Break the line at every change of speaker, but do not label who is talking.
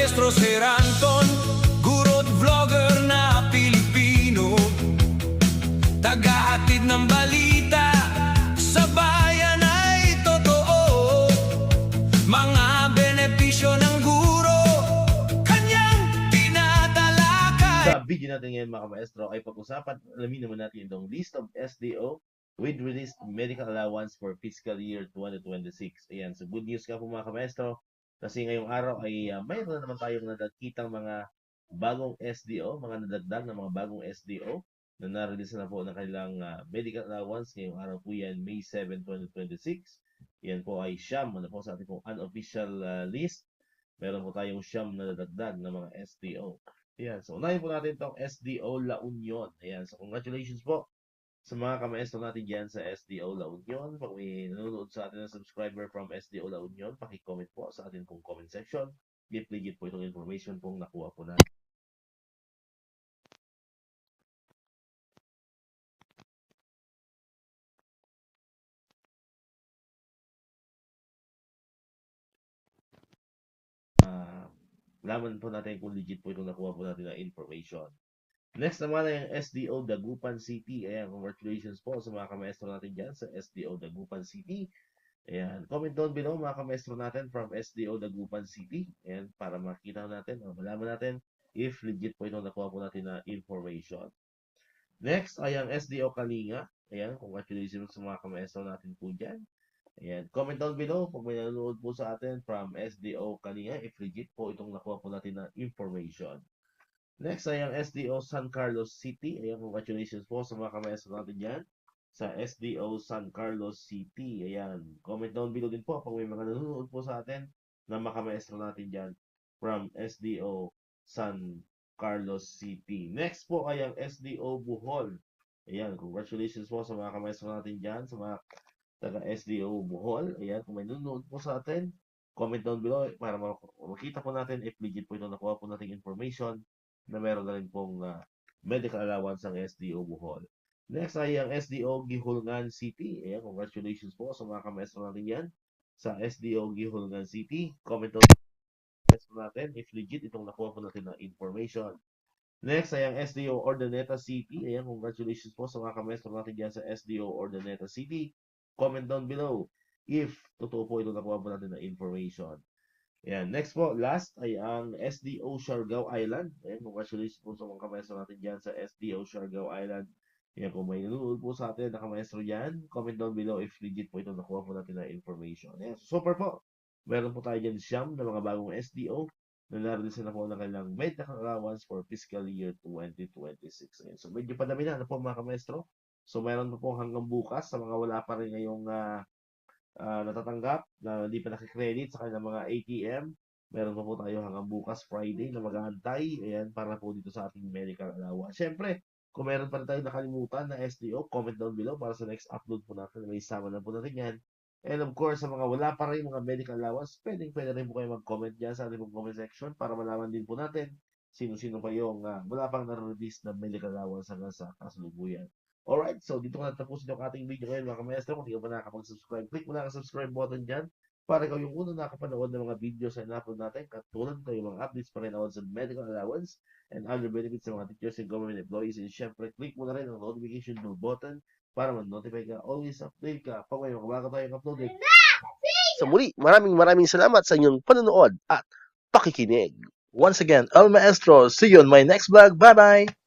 Maestro Sir Anton, guro't vlogger na Pilipino, tagahatid ng balita sa bayan ay totoo. Mga benepisyo ng guro, kanyang tinatalakay.
Sa video natin ngayon mga maestro ay pag-usapan, alamin naman natin itong list of SDO with released medical allowance for fiscal year 2026. Ayan, so good news ka po mga maestro. Kasi ngayong araw ay mayroon na naman tayong nadagkitang mga bagong SDO, mga nadagdag na mga bagong SDO na na-release na po ng kanilang medical allowance. Ngayong araw po yan, May 7, 2026. Yan po ay siyam, ano po sa ating pong unofficial list. Meron po tayong siyam na nadagdag na mga SDO. Ayan, so unahin po natin itong SDO La Union. Ayan, so congratulations po sa mga kamaestro natin dyan sa SDO La Union. Pag may nanonood sa atin na subscriber from SDO La Union, pakicomment po sa atin pong comment section. Legit po itong information pong nakuha po natin. Laman po natin kung legit po itong nakuha po natin na information. Next naman ay ang SDO Dagupan City. Ayan, congratulations po sa mga kamaestro natin dyan sa SDO Dagupan City. Ayan, comment down below mga kamaestro natin from SDO Dagupan City. Ayan, para makita natin o malaman natin if legit po itong nakuha po natin na information. Next ay ang SDO Kalinga. Ayan, congratulations sa mga kamaestro natin po dyan. Ayan, comment down below kung may nanonood po sa atin from SDO Kalinga if legit po itong nakuha po natin na information. Next ay ang SDO San Carlos City. Ayan, congratulations po sa mga kamaestro natin dyan sa SDO San Carlos City. Ayan, comment down below din po kung may mga nanonood po sa atin na mga kamaestro natin dyan from SDO San Carlos City. Next po ay ang SDO Bohol. Ayan, congratulations po sa mga kamaestro natin dyan sa mga taga SDO Bohol. Ayan, kung may nanonood po sa atin, comment down below para makita po natin if legit po ito nakuha po natin information na meron na rin pong medical allowance ang SDO Bohol. Next ay ang SDO Gihulngan City. Ayan, congratulations po sa mga kamaestro natin yan sa SDO Gihulngan City. Comment down below natin if legit itong nakuha po natin na information. Next ay ang SDO Ordaneta City. Ayan, congratulations po sa mga kamaestro natin dyan sa SDO Ordaneta City. Comment down below if totoo po ito nakuha po natin na information. Ayan, next po, last ay ang SDO Siargao Island. Ayan, congratulations po sa mga kamaestro natin dyan sa SDO Siargao Island. Ayan, kung may nanonood po sa atin na kamaestro dyan, comment down below if legit po ito nakuha po natin na information. Ayan, so super po. Meron po tayo dyan siyam na mga bagong SDO na na-release na po ng kanilang medical allowance for fiscal year 2026. Ayan, so medyo padami na po mga kamaestro. So meron po hanggang bukas sa mga wala pa rin ngayong natatanggap na hindi pa nakikredit sa kanilang mga ATM. Meron pa po tayo hanggang bukas Friday na mag-aantay. Ayan, para po dito sa ating medical allowance. Siyempre, kung meron pa rin tayo nakalimutan na SDO, comment down below para sa next upload po natin. May isama na po natin yan. And of course, sa mga wala pa rin mga medical allowance, pwede rin po kayo mag-comment dyan sa ating comment section para malaman din po natin sino-sino pa yung wala pang na-release na medical allowance hanggang sa kasalukuyan. Alright, so dito ko natapusin yung ating video ngayon mga kamaestro. Kung di ka pa nakakapag-subscribe, click mo na ang subscribe button dyan para ikaw yung unang nakapanood ng mga videos na in-upload natin. Katulad ko yung mga updates pa rin about sa medical allowance and other benefits sa mga teachers and government employees. And syempre, click mo na rin ang notification bell button para ma-notify ka, always update ka pag may mga bago tayong uploaded.
Sa muli, maraming salamat sa inyong panonood at pakikinig. Once again, El Maestro, see you on my next vlog. Bye-bye!